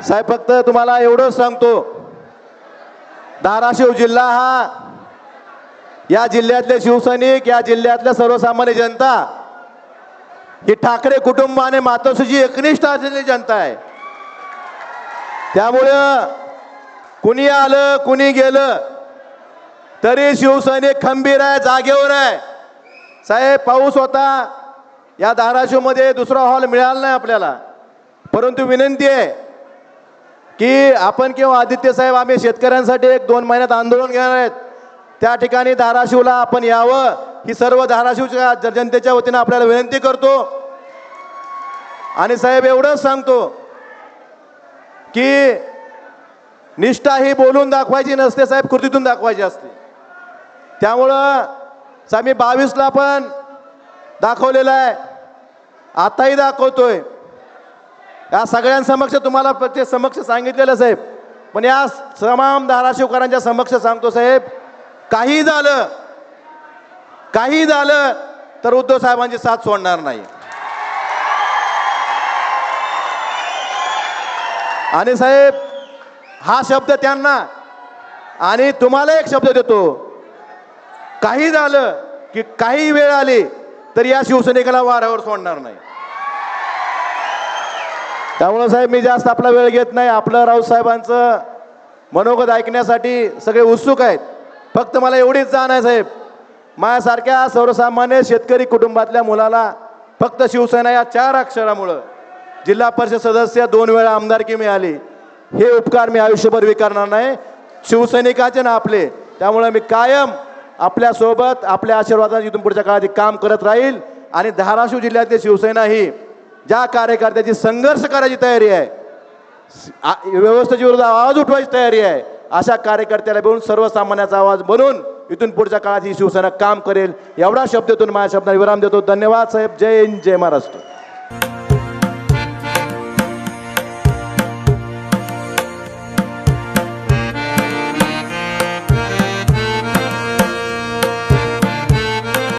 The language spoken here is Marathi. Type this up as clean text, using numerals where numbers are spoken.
साहेब फक्त तुम्हाला एवढंच सांगतो, धाराशिव जिल्हा हा या जिल्ह्यातले शिवसैनिक, या जिल्ह्यातल्या सर्वसामान्य जनता ही ठाकरे कुटुंबाने मातोश्रीची एकनिष्ठ असलेली जनता आहे. त्यामुळं कुणी आलं कुणी गेलं तरी शिवसैनिक खंबीर आहे, जागेवर आहे. साहेब पाऊस होता, या धाराशिवमध्ये दुसरा हॉल मिळाला नाही आपल्याला, परंतु विनंती आहे की आपण किंवा आदित्य साहेब आम्ही शेतकऱ्यांसाठी 1-2 महिन्यात आंदोलन घेणार आहेत. त्या ठिकाणी धाराशिवला आपण यावं ही सर्व धाराशिवच्या जनतेच्या वतीने आपल्याला विनंती करतो. आणि साहेब एवढंच सांगतो की निष्ठा ही बोलून दाखवायची नसते साहेब, कृतीतून दाखवायची असते. त्यामुळं आम्ही 22ला पण दाखवलेलं आहे, आताही दाखवतोय. या सगळ्यांसमक्ष तुम्हाला प्रत्येक समक्ष सांगितलेलं साहेब, पण या तमाम धाराशिवकरांच्या समक्ष सांगतो साहेब, काही झालं तर उद्धव साहेबांची साथ सोडणार नाही. आणि साहेब हा शब्द त्यांना आणि तुम्हाला एक शब्द देतो, काही झालं की काही वेळ आली तर या शिवसैनिकाला वाऱ्यावर सोडणार नाही. त्यामुळे साहेब मी जास्त आपला वेळ घेत नाही. आपलं राऊत साहेबांचं मनोगत ऐकण्यासाठी सगळे उत्सुक आहेत. फक्त मला एवढीच जाण आहे साहेब, माझ्यासारख्या सर्वसामान्य शेतकरी कुटुंबातल्या मुलाला फक्त शिवसेना या 4 अक्षरामुळं जिल्हा परिषद सदस्य 2 वेळा आमदारकी मिळाली, हे उपकार मी आयुष्यभर विकारणार नाही, शिवसैनिकाचे ना आपले. त्यामुळे मी कायम आपल्या सोबत आपल्या आशीर्वादाने इथून पुढच्या काळात काम करत राहील. आणि धाराशिव जिल्ह्यातली शिवसेना ही ज्या कार्यकर्त्याची संघर्ष करायची तयारी आहे, व्यवस्थेच्या विरोधात आवाज उठवायची तयारी आहे, अशा कार्यकर्त्याला घेऊन सर्वसामान्याचा आवाज बनून इथून पुढच्या काळात ही शिवसेना काम करेल. एवढा शब्दातून माझ्या शब्दाला विराम देतो. धन्यवाद साहेब. जय हिंद, जय महाराष्ट्र.